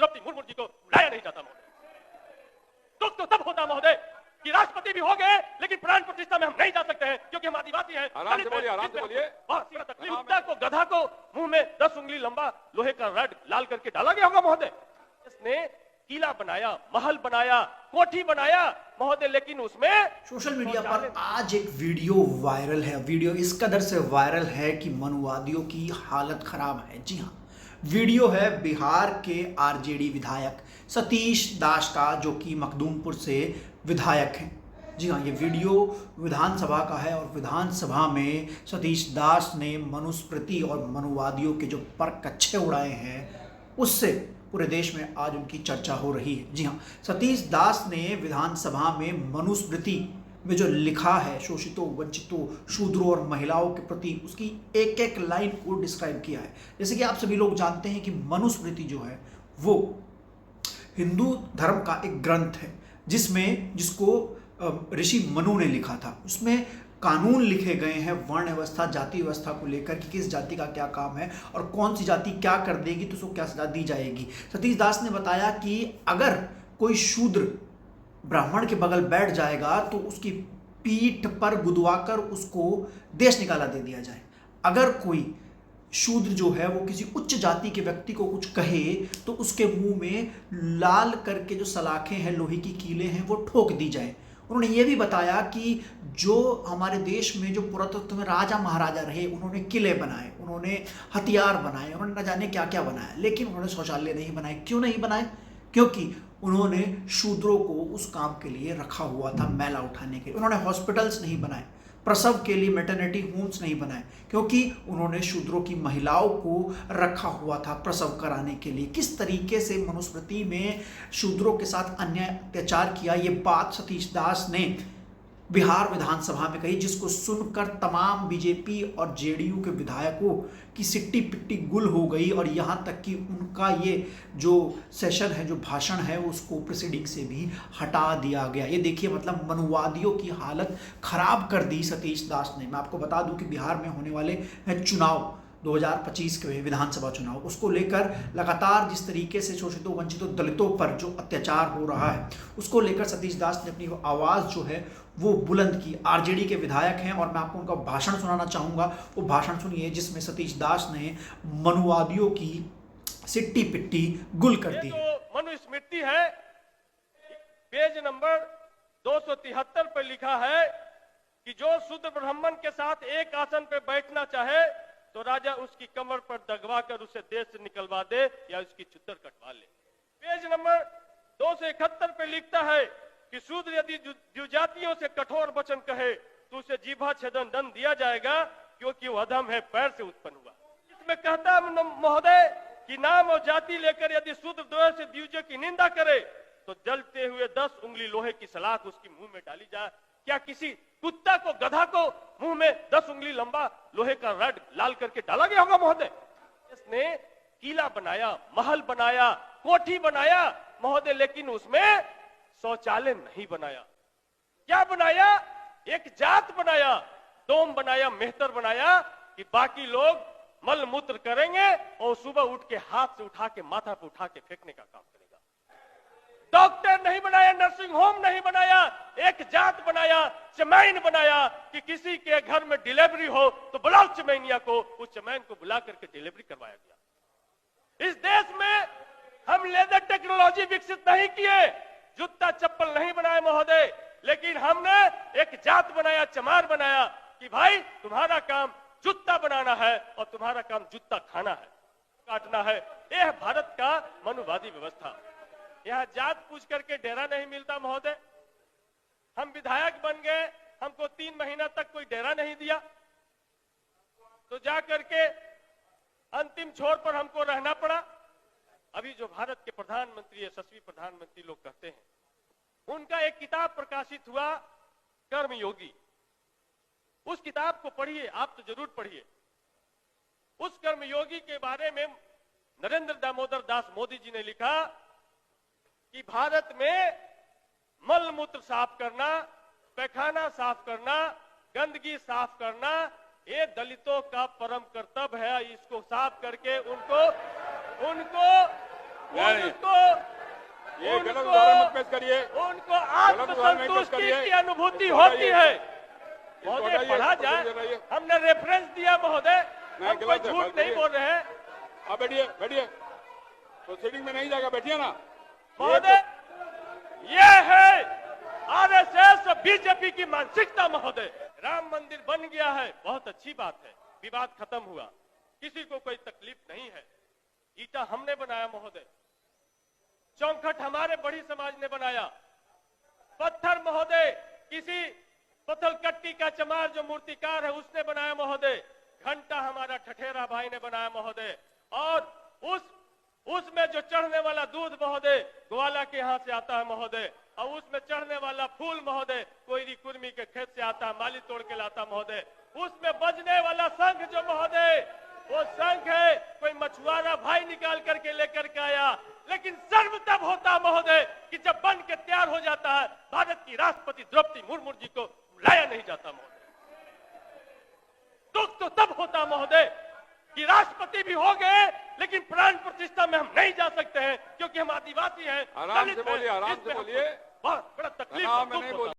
द्रौपदी मुर्मू जी को बुलाया नहीं जाता महोदय। दुख तो तब होता महोदय कि राष्ट्रपति भी हो गए लेकिन प्राण प्रतिष्ठा में हम नहीं जा सकते हैं क्योंकि हम आदिवासी हैं। आराम से बोलिए, आराम से बोलिए। कुत्ता को गधा को मुंह में 10 उंगली लंबा लोहे का रड लाल करके डाला गया होगा महोदय। इसने किला बनाया, महल बनाया, कोठी बनाया महोदय, लेकिन उसमें सोशल मीडिया पर आज एक वीडियो वायरल है। वीडियो इस कदर से वायरल है कि मनुवादियों की हालत खराब है। जी हाँ, वीडियो है बिहार के आरजेडी विधायक सतीश दास का, जो कि मखदूमपुर से विधायक हैं। जी हाँ, ये वीडियो विधानसभा का है और विधानसभा में सतीश दास ने मनुस्मृति और मनुवादियों के जो पर कच्छे उड़ाए हैं उससे पूरे देश में आज उनकी चर्चा हो रही है। जी हाँ, सतीश दास ने विधानसभा में मनुस्मृति में जो लिखा है शोषितों, वंचितों, शूद्रों और महिलाओं के प्रति, उसकी एक एक लाइन को डिस्क्राइब किया है। जैसे कि आप सभी लोग जानते हैं कि मनुस्मृति जो है वो हिंदू धर्म का एक ग्रंथ है जिसको ऋषि मनु ने लिखा था। उसमें कानून लिखे गए हैं वर्ण व्यवस्था, जाति व्यवस्था को लेकर कि किस जाति का क्या काम है और कौन सी जाति क्या कर देगी तो उसको क्या सजा दी जाएगी। सतीश दास ने बताया कि अगर कोई शूद्र ब्राह्मण के बगल बैठ जाएगा तो उसकी पीठ पर गुदवाकर उसको देश निकाला दे दिया जाए। अगर कोई शूद्र जो है वो किसी उच्च जाति के व्यक्ति को कुछ कहे तो उसके मुंह में लाल करके जो सलाखें हैं, लोहे की कीलें हैं, वो ठोक दी जाए। उन्होंने ये भी बताया कि जो हमारे देश में जो पुरातत्व में राजा महाराजा रहे, उन्होंने किले बनाए, उन्होंने हथियार बनाए, उन्होंने न जाने क्या क्या बनाया, लेकिन उन्होंने शौचालय नहीं बनाए। क्यों नहीं बनाए? क्योंकि उन्होंने शूद्रों को उस काम के लिए रखा हुआ था, मैला उठाने के लिए। उन्होंने हॉस्पिटल्स नहीं बनाए, प्रसव के लिए मैटरनिटी होम्स नहीं बनाए, क्योंकि उन्होंने शूद्रों की महिलाओं को रखा हुआ था प्रसव कराने के लिए। किस तरीके से मनुस्मृति में शूद्रों के साथ अन्याय अत्याचार किया, ये बात सतीश दास ने बिहार विधानसभा में कही, जिसको सुनकर तमाम बीजेपी और जेडीयू के विधायकों की सिट्टी पिट्टी गुल हो गई और यहाँ तक कि उनका ये जो सेशन है, जो भाषण है, उसको प्रेसिडिंग से भी हटा दिया गया। ये देखिए, मतलब मनुवादियों की हालत खराब कर दी सतीश दास ने। मैं आपको बता दूं कि बिहार में होने वाले हैं चुनाव 2025 के विधानसभा चुनाव, उसको लेकर लगातार जिस तरीके से शोषितों, वंचितों, दलितों पर जो अत्याचार हो रहा है उसको लेकर सतीश दास ने अपनी आवाज़ जो है वो बुलंद की। आरजेडी के विधायक हैं और मैं आपको उनका भाषण सुनाना चाहूँगा। वो भाषण सुनिए जिसमें सतीश दास ने मनुवादियों की सिट्टी पिट्टी गुल कर दी। तो मनुस्मृति है, पेज नंबर 273 पर लिखा है कि जो शूद्र ब्राह्मण के साथ एक आसन पर बैठना चाहे तो राजा उसकी कमर पर दगवा कर उसे देश से निकलवा दे या उसकी चुद्दर कटवा ले। पेज नंबर 271 पे लिखता है कि शूद्र यदि द्विजातियों से कठोर वचन कहे तो उसे जीभा छेदन दंड दिया जाएगा, क्योंकि वो अधम है, पैर से उत्पन्न हुआ। इसमें कहता है महोदय कि नाम और जाति लेकर यदि शूद्र द्वय से द्विजों की निंदा करे तो जलते हुए 10 उंगली लोहे की सलाख उसकी मुंह में डाली जाए। क्या किसी कुत्ता को, गधा को मुंह में 10 उंगली लंबा लोहे का रड लाल करके डाला गया होगा महोदय? इसने किला बनाया, महल बनाया, कोठी बनाया महोदय, लेकिन उसमें शौचालय नहीं बनाया। क्या बनाया? एक जात बनाया, डोम बनाया, मेहतर बनाया कि बाकी लोग मल मूत्र करेंगे और सुबह उठ के हाथ से उठा के माथा पे उठा के फेंकने का काम करेगा। डॉक्टर नहीं बनाया, नर्सिंग होम नहीं बनाया, एक जात बनाया, चमैन बनाया कि किसी के घर में डिलीवरी हो तो बुलाओ चमैनिया को, उस चमैन को बुला करके डिलीवरी करवाया गया। इस देश में हम लेदर टेक्नोलॉजी विकसित नहीं किए, जूता चप्पल नहीं बनाए महोदय, लेकिन हमने एक जात बनाया, चमार बनाया कि भाई तुम्हारा काम जूता बनाना है और तुम्हारा काम जूता खाना है, काटना है। यह भारत का मनुवादी व्यवस्था। यहाँ जात पूछ करके डेरा नहीं मिलता महोदय। हम विधायक बन गए, हमको 3 महीना तक कोई डेरा नहीं दिया, तो जा करके अंतिम छोर पर हमको रहना पड़ा। अभी जो भारत के प्रधानमंत्री, यशस्वी प्रधानमंत्री लोग कहते हैं, उनका एक किताब प्रकाशित हुआ, कर्मयोगी। उस किताब को पढ़िए, आप तो जरूर पढ़िए। उस कर्मयोगी के बारे में नरेंद्र दामोदर दास मोदी जी ने लिखा कि भारत में मल मूत्र साफ करना, पैखाना साफ करना, गंदगी साफ करना, ये दलितों का परम कर्तव्य है। इसको साफ करके उनको नहीं, उनको ये गलत उदाहरण मत पेश करिए। उनको आत्मसंतुष्टि की अनुभूति होती है। महोदय पढ़ा जाए, हमने रेफरेंस दिया महोदय, हम कोई झूठ नहीं बोल रहे हैं। आप बैठिए बैठिए, प्रोसीडिंग में नहीं जाएगा, बैठिए ना महोदय। ये है आरएसएस और बीजेपी की मानसिकता महोदय। राम मंदिर बन गया है, बहुत अच्छी बात है, विवाद खत्म हुआ, किसी को कोई तकलीफ नहीं है। ईटा हमने बनाया महोदय, चौखट हमारे बड़ी समाज ने बनाया, पत्थर महोदय किसी पत्थलकट्टी का चमार जो मूर्तिकार है उसने बनाया महोदय, घंटा हमारा ठठेरा भाई ने बनाया महोदय, और उसमें जो चढ़ने वाला दूध महोदय ग्वाला के यहाँ से आता है महोदय, और उसमें चढ़ने वाला फूल महोदय कोयरी कुर्मी के खेत से आता है, माली तोड़ के लाता महोदय, उसमें बजने वाला शंख जो महोदय वो शंख है कोई मछुआरा भाई निकाल करके लेकर के आया। लेकिन सर्व तब होता महोदय कि जब बन के तैयार हो जाता है, भारत की राष्ट्रपति द्रौपदी मुर्मू जी को लाया नहीं जाता महोदय। दुख तो तब होता महोदय कि राष्ट्रपति भी हो गए लेकिन प्राण प्रतिष्ठा में हम नहीं जा सकते हैं, क्योंकि हम आदिवासी हैं, आराम से बोलिए, आराम से बोलिए, बहुत बड़ा तकलीफ